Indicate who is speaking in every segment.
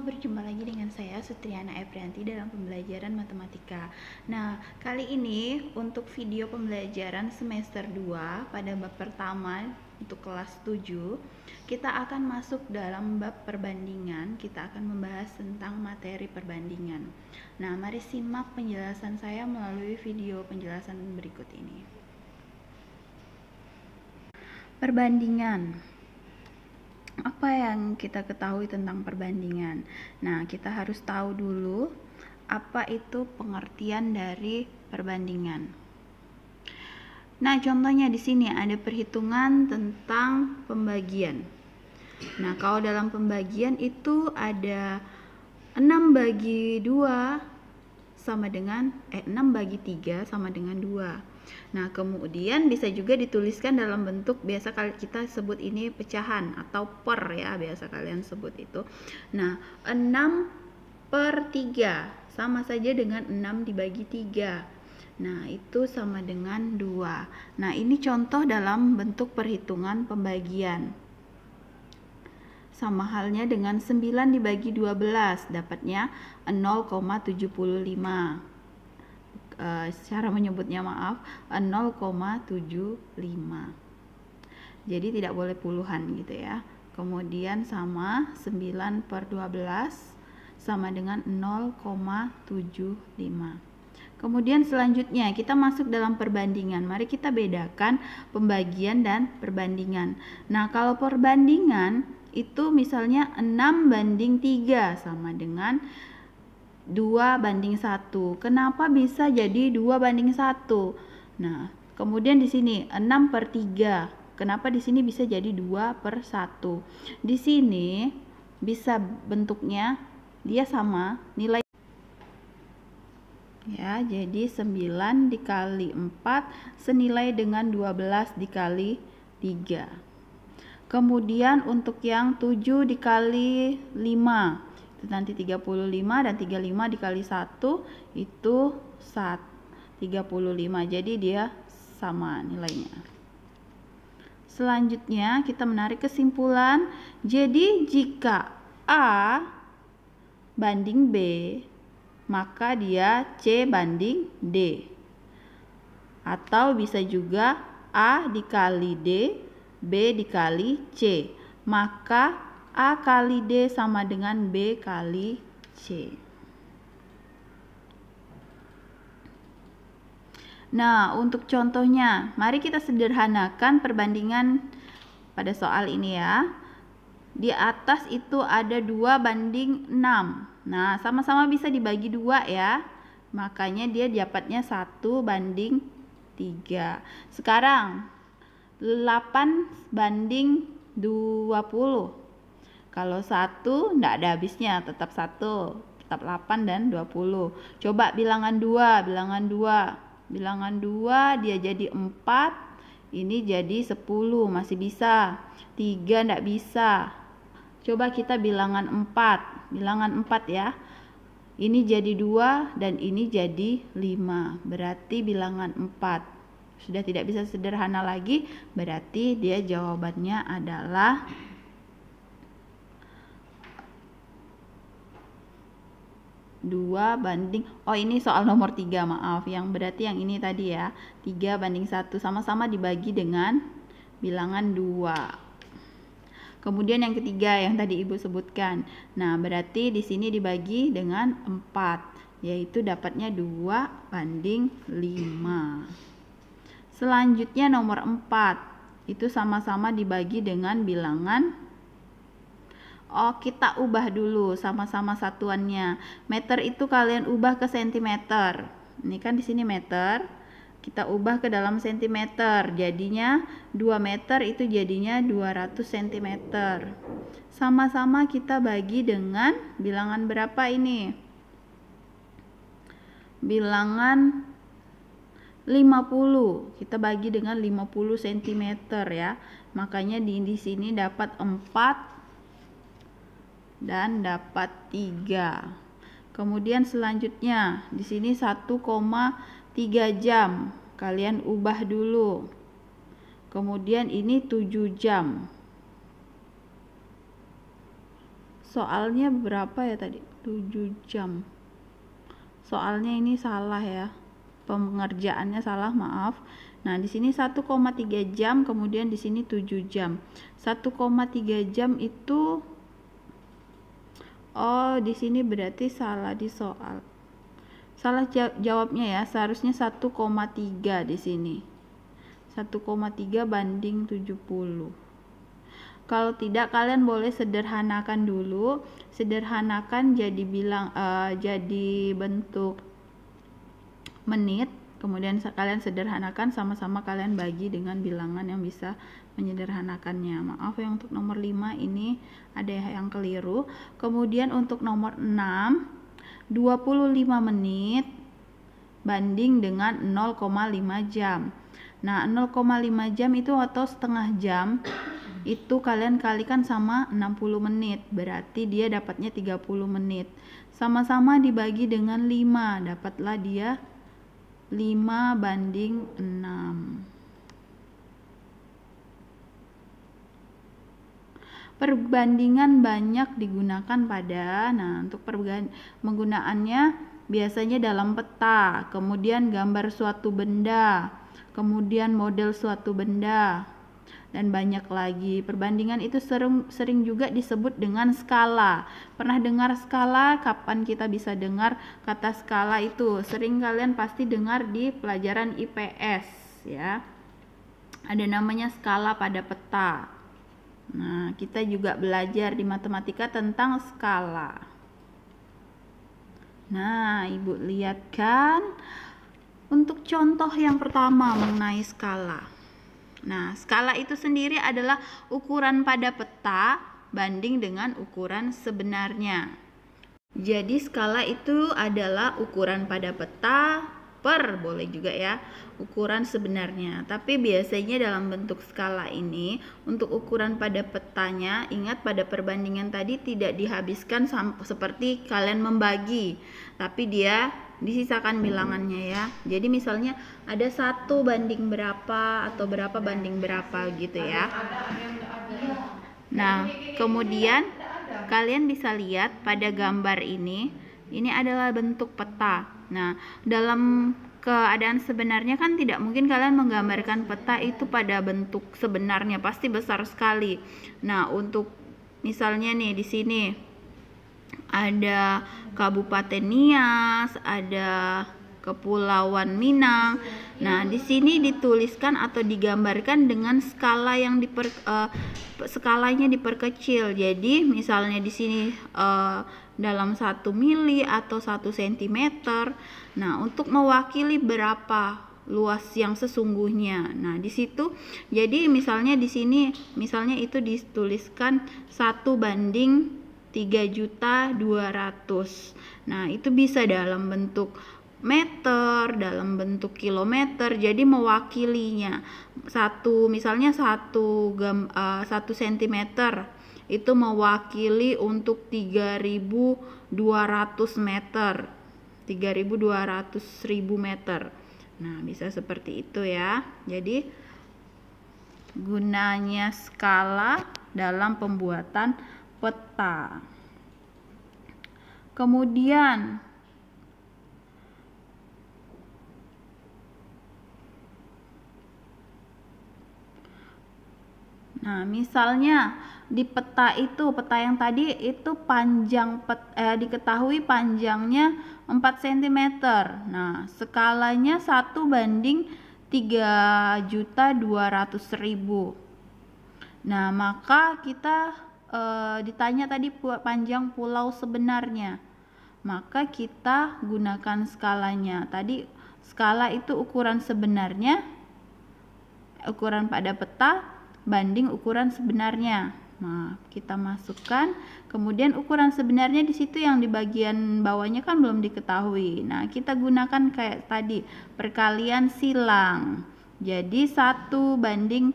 Speaker 1: berjumpa lagi dengan saya Sutriana Eprianti dalam pembelajaran matematika. Nah, kali ini untuk video pembelajaran semester 2 pada bab pertama untuk kelas 7, kita akan masuk dalam bab perbandingan. Kita akan membahas tentang materi perbandingan. Nah, mari simak penjelasan saya melalui video penjelasan berikut ini. Perbandingan. Apa yang kita ketahui tentang perbandingan? Nah, kita harus tahu dulu apa itu pengertian dari perbandingan. Nah, contohnya di sini ada perhitungan tentang pembagian. Nah, kalau dalam pembagian itu ada 6 bagi 2 sama dengan 6 bagi 3 sama dengan 2. Nah, kemudian bisa juga dituliskan dalam bentuk biasa kita sebut ini pecahan atau per ya, biasa kalian sebut itu. Nah, 6 per 3 sama saja dengan 6 dibagi 3. Nah, itu sama dengan 2. Nah, ini contoh dalam bentuk perhitungan pembagian. Sama halnya dengan 9 dibagi 12, dapatnya 0,75. Cara menyebutnya 0,75. Jadi tidak boleh puluhan gitu ya. Kemudian sama 9 per 12 sama dengan 0,75. Kemudian selanjutnya kita masuk dalam perbandingan. Mari kita bedakan pembagian dan perbandingan. Nah, kalau perbandingan itu misalnya 6 banding 3 sama dengan 2 banding 1. Kenapa bisa jadi 2 banding 1? Nah, kemudian di sini 6 per 3. Kenapa di sini bisa jadi 2 per 1? Di sini bisa bentuknya dia sama nilai ya, jadi 9 dikali 4 senilai dengan 12 dikali 3. Kemudian untuk yang 7 dikali 5 itu nanti 35, dan 35 dikali 1 itu 35. Jadi dia sama nilainya. Selanjutnya kita menarik kesimpulan. Jadi jika A banding B, maka dia C banding D. Atau bisa juga A dikali D, B dikali C. Maka A kali D sama dengan B kali C. Nah, untuk contohnya, mari kita sederhanakan perbandingan pada soal ini ya. Di atas itu ada 2 banding 6. Nah, sama-sama bisa dibagi 2 ya. Makanya dia dapatnya 1 banding 3. Sekarang 8 banding 20. Kalau 1 enggak ada habisnya, tetap 1, tetap 8 dan 20. Coba bilangan 2, bilangan 2. Bilangan 2 dia jadi 4, ini jadi 10, masih bisa. 3 enggak bisa. Coba kita bilangan 4, bilangan 4 ya. Ini jadi 2 dan ini jadi 5, berarti bilangan 4. Sudah tidak bisa sederhana lagi, berarti dia jawabannya adalah 2 banding, oh ini soal nomor 3, maaf, yang berarti yang ini tadi ya, 3 banding 1 sama-sama dibagi dengan bilangan 2. Kemudian yang ketiga yang tadi Ibu sebutkan. Nah, berarti di sini dibagi dengan 4, yaitu dapatnya 2 banding 5. Selanjutnya nomor 4, itu sama-sama dibagi dengan bilangan. Oh, kita ubah dulu sama-sama satuannya. Meter itu kalian ubah ke sentimeter. Ini kan di sini meter. Kita ubah ke dalam sentimeter. Jadinya 2 meter itu jadinya 200 cm. Sama-sama kita bagi dengan bilangan berapa ini? Bilangan 50. Kita bagi dengan 50 cm ya. Makanya di sini dapat 4 dan dapat 3. Kemudian selanjutnya di sini 1,3 jam. Kalian ubah dulu. Kemudian ini 7 jam. soalnya berapa ya tadi? 7 jam. Soalnya ini salah ya. Pengerjaannya salah, maaf. Nah, di sini 1,3 jam, kemudian di sini 7 jam. 1,3 jam itu di sini berarti salah di soal. Salah jawabnya ya, seharusnya 1,3 di sini. 1,3 banding 70. Kalau tidak, kalian boleh sederhanakan dulu. Sederhanakan jadi jadi bentuk menit, kemudian kalian sederhanakan, sama-sama kalian bagi dengan bilangan yang bisa menyederhanakannya. Maaf ya, untuk nomor 5 ini ada yang keliru. Kemudian untuk nomor 6, 25 menit banding dengan 0,5 jam. Nah, 0,5 jam itu atau setengah jam itu kalian kalikan sama 60 menit, berarti dia dapatnya 30 menit. Sama-sama dibagi dengan 5, dapatlah dia 5 banding 6. Perbandingan banyak digunakan pada, untuk penggunaannya biasanya dalam peta, kemudian gambar suatu benda, kemudian model suatu benda, dan banyak lagi. Perbandingan itu sering juga disebut dengan skala. Pernah dengar skala? Kapan kita bisa dengar kata skala itu? Sering kalian pasti dengar di pelajaran IPS ya. Ada namanya skala pada peta. Nah, kita juga belajar di matematika tentang skala. Nah, Ibu lihat kan? Untuk contoh yang pertama mengenai skala. Nah, skala itu sendiri adalah ukuran pada peta banding dengan ukuran sebenarnya. Jadi skala itu adalah ukuran pada peta per, boleh juga ya, ukuran sebenarnya. Tapi biasanya dalam bentuk skala ini, untuk ukuran pada petanya, ingat pada perbandingan tadi tidak dihabiskan seperti kalian membagi, tapi dia disisakan bilangannya ya. Jadi misalnya ada 1 banding berapa atau berapa banding berapa gitu ya. Nah, kemudian kalian bisa lihat pada gambar ini adalah bentuk peta. Nah, dalam keadaan sebenarnya kan tidak mungkin kalian menggambarkan peta itu pada bentuk sebenarnya, pasti besar sekali. Nah, untuk misalnya nih di sini ada Kabupaten Nias, ada Kepulauan Minang. Nah, di sini dituliskan atau digambarkan dengan skala yang skalanya diperkecil. Jadi, misalnya di sini dalam 1 mili atau 1 cm. Nah, untuk mewakili berapa luas yang sesungguhnya. Nah, di situ jadi misalnya di sini itu dituliskan 1 banding 3.200.000. Nah, itu bisa dalam bentuk meter, dalam bentuk kilometer. Jadi mewakilinya misalnya 1 cm itu mewakili untuk 3.200 meter, 3.200.000 meter. Nah, bisa seperti itu ya. Jadi gunanya skala dalam pembuatan peta. Kemudian misalnya di peta yang tadi itu diketahui panjangnya 4 cm. Nah, skalanya 1 banding 3.200.000. Nah, maka kita ditanya tadi panjang pulau sebenarnya, maka kita gunakan skalanya. Tadi skala itu ukuran sebenarnya, ukuran pada peta banding ukuran sebenarnya. Nah, kita masukkan, kemudian ukuran sebenarnya di situ yang di bagian bawahnya kan belum diketahui. Nah, kita gunakan kayak tadi perkalian silang. Jadi 1 banding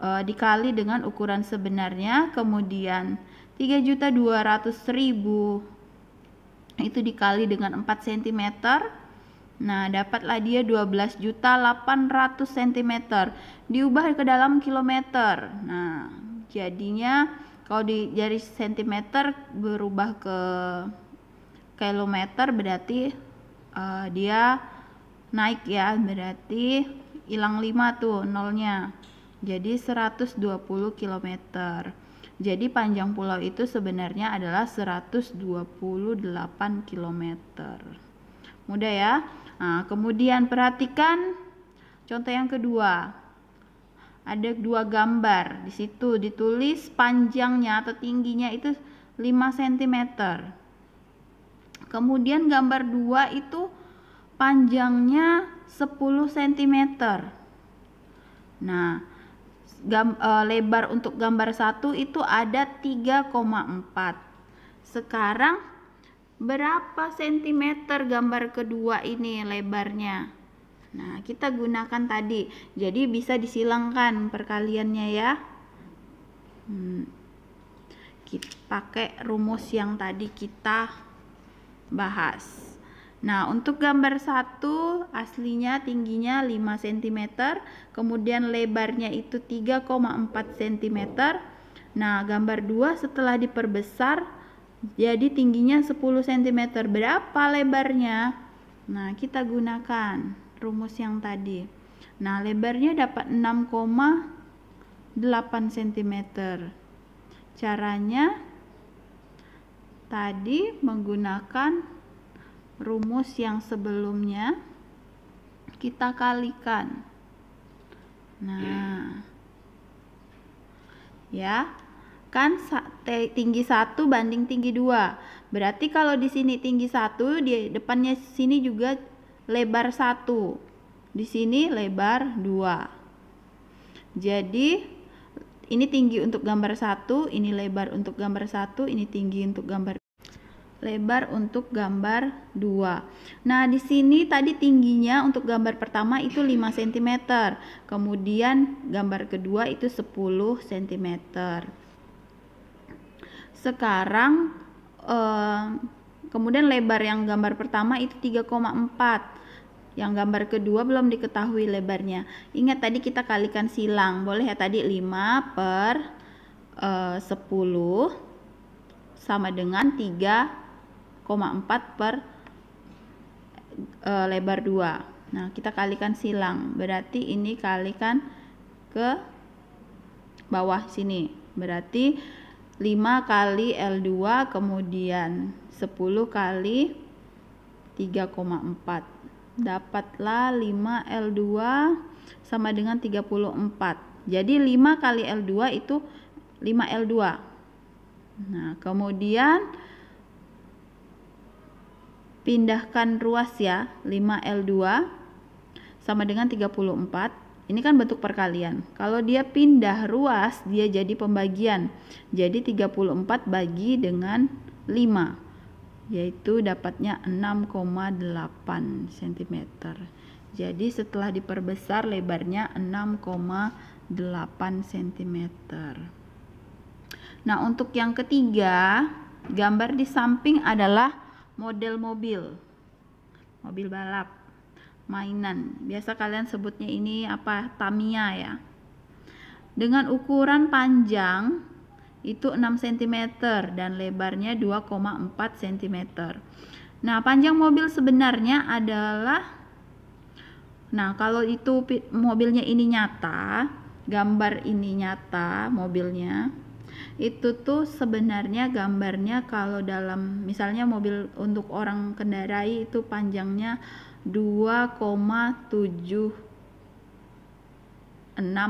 Speaker 1: dikali dengan ukuran sebenarnya, kemudian 3.200.000 itu dikali dengan 4 cm. Nah, dapatlah dia 12.800 cm diubah ke dalam kilometer. Nah, jadinya Kalau dari sentimeter berubah ke kilometer berarti dia naik ya, berarti hilang 5 tuh nolnya. Jadi 120 km. Jadi panjang pulau itu sebenarnya adalah 128 km. Mudah ya. Nah, kemudian perhatikan contoh yang kedua. Ada dua gambar. Di situ ditulis panjangnya atau tingginya itu 5 cm. Kemudian gambar 2 itu panjangnya 10 cm. Nah, lebar untuk gambar 1 itu ada 3,4. Sekarang berapa sentimeter gambar kedua ini lebarnya? Nah, kita gunakan tadi. Jadi bisa disilangkan perkaliannya ya. Kita pakai rumus yang tadi kita bahas. Nah, untuk gambar 1 aslinya tingginya 5 cm, kemudian lebarnya itu 3,4 cm. Nah, gambar 2 setelah diperbesar jadi tingginya 10 cm. Berapa lebarnya? Nah, kita gunakan rumus yang tadi. Nah, lebarnya dapat 6,8 cm. Caranya tadi menggunakan rumus yang sebelumnya kita kalikan. Nah, ya kan tinggi 1 banding tinggi 2. Berarti kalau di sini tinggi 1, di depannya sini juga lebar 1. Di sini lebar 2. Jadi ini tinggi untuk gambar 1, ini lebar untuk gambar 1, ini tinggi untuk gambar lebar untuk gambar 2. Nah, di sini tadi tingginya untuk gambar pertama itu 5 cm. Kemudian gambar kedua itu 10 cm. Sekarang kemudian lebar yang gambar pertama itu 3,4. Yang gambar kedua belum diketahui lebarnya. Ingat tadi kita kalikan silang. Boleh ya tadi 5 per 10 sama dengan 3,4 per lebar 2. Nah, kita kalikan silang. Berarti ini kalikan ke bawah sini. Berarti 5 kali L2 kemudian 10 kali 3,4. Dapatlah 5 L2 sama dengan 34. Jadi 5 kali L2 itu 5 L2. Nah, kemudian pindahkan ruas ya, 5L2 sama dengan 34. Ini kan bentuk perkalian. Kalau dia pindah ruas, dia jadi pembagian. Jadi 34 bagi dengan 5, yaitu dapatnya 6,8 cm. Jadi setelah diperbesar lebarnya 6,8 cm. Nah, untuk yang ketiga, gambar di samping adalah model mobil balap mainan. Biasa kalian sebutnya ini apa? Tamiya ya. Dengan ukuran panjang itu 6 cm dan lebarnya 2,4 cm. Nah, panjang mobil sebenarnya adalah, nah kalau itu mobilnya ini nyata, gambar ini nyata mobilnya, itu tuh sebenarnya gambarnya kalau dalam misalnya mobil untuk orang kendarai itu panjangnya 2,76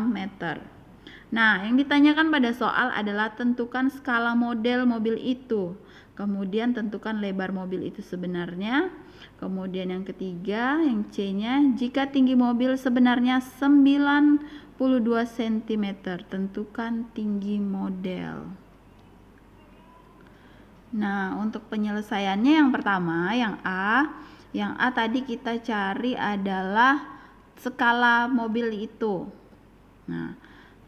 Speaker 1: meter. Nah, yang ditanyakan pada soal adalah tentukan skala model mobil itu, kemudian tentukan lebar mobil itu sebenarnya. Kemudian yang ketiga, yang C-nya, jika tinggi mobil sebenarnya 92 cm, tentukan tinggi model. Nah, untuk penyelesaiannya yang pertama, yang A tadi kita cari adalah skala mobil itu. Nah,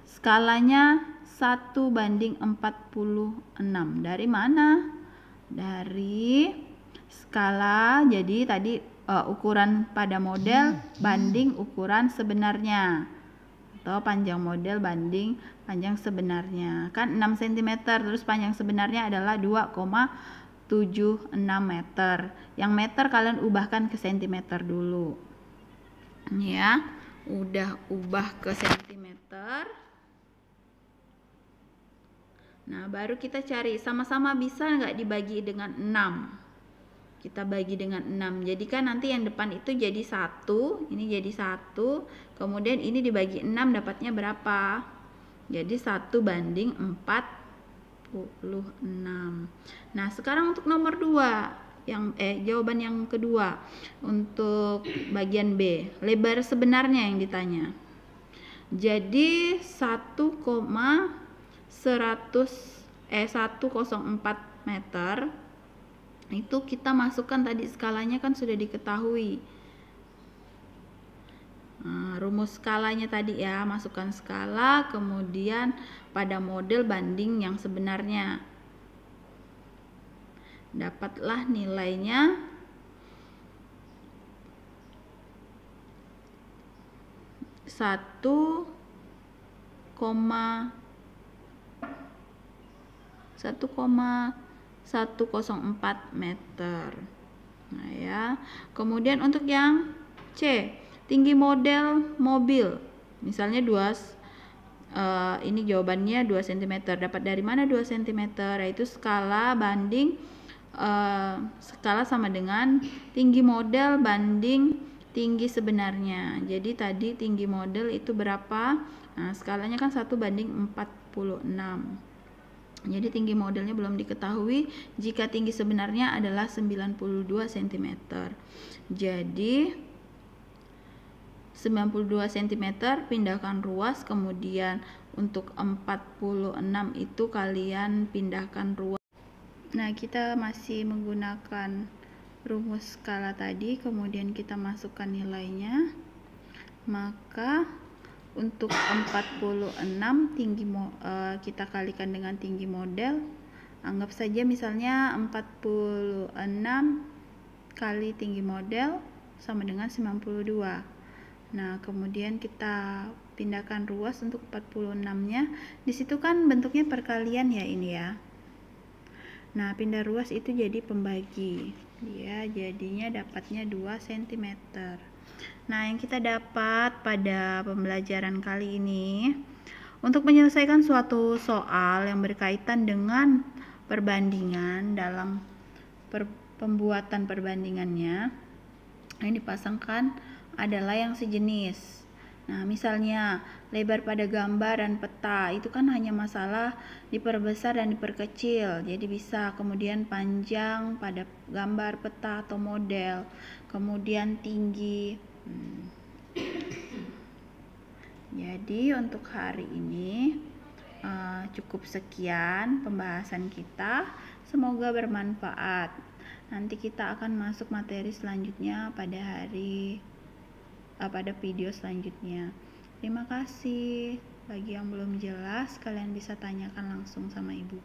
Speaker 1: skalanya 1:46. Dari mana? Dari skala, jadi tadi ukuran pada model banding ukuran sebenarnya. atau panjang model banding panjang sebenarnya. Kan 6 cm, terus panjang sebenarnya adalah 2,76 meter. Yang meter kalian ubahkan ke cm dulu. Ini ya, udah ubah ke cm. Nah, baru kita cari sama-sama bisa nggak dibagi dengan 6. Kita bagi dengan 6. Jadi kan nanti yang depan itu jadi 1, ini jadi 1, kemudian ini dibagi 6 dapatnya berapa? Jadi 1/46. Nah, sekarang untuk nomor 2, jawaban yang kedua untuk bagian B, lebar sebenarnya yang ditanya. Jadi 1,104 meter itu kita masukkan tadi skalanya kan sudah diketahui. Nah, rumus skalanya tadi ya, masukkan skala kemudian pada model banding yang sebenarnya. Dapatlah nilainya 1,104 meter. Nah ya, kemudian untuk yang C, tinggi model mobil, misalnya ini jawabannya 2 cm. Dapat dari mana 2 cm? Yaitu skala banding skala sama dengan tinggi model banding tinggi sebenarnya. Jadi tadi tinggi model itu berapa? Nah, skalanya kan 1/46. Jadi tinggi modelnya belum diketahui jika tinggi sebenarnya adalah 92 cm. Jadi 92 cm pindahkan ruas, kemudian untuk 46 itu kalian pindahkan ruas. Nah, kita masih menggunakan rumus skala tadi, kemudian kita masukkan nilainya. Maka untuk 46 kita kalikan dengan tinggi model. Anggap saja misalnya 46 kali tinggi model sama dengan 92. Nah, kemudian kita pindahkan ruas untuk 46-nya. Di situ kan bentuknya perkalian ya ini ya. Nah, pindah ruas itu jadi pembagi. Ya, jadinya dapatnya 2 cm. Nah, yang kita dapat pada pembelajaran kali ini, untuk menyelesaikan suatu soal yang berkaitan dengan perbandingan dalam pembuatan perbandingannya, yang dipasangkan adalah yang sejenis. Nah, misalnya lebar pada gambar dan peta itu kan hanya masalah diperbesar dan diperkecil. Jadi bisa kemudian panjang pada gambar, peta atau model, kemudian tinggi. Jadi untuk hari ini cukup sekian pembahasan kita. Semoga bermanfaat. Nanti kita akan masuk materi selanjutnya pada video selanjutnya. Terima kasih. Bagi yang belum jelas, kalian bisa tanyakan langsung sama ibu.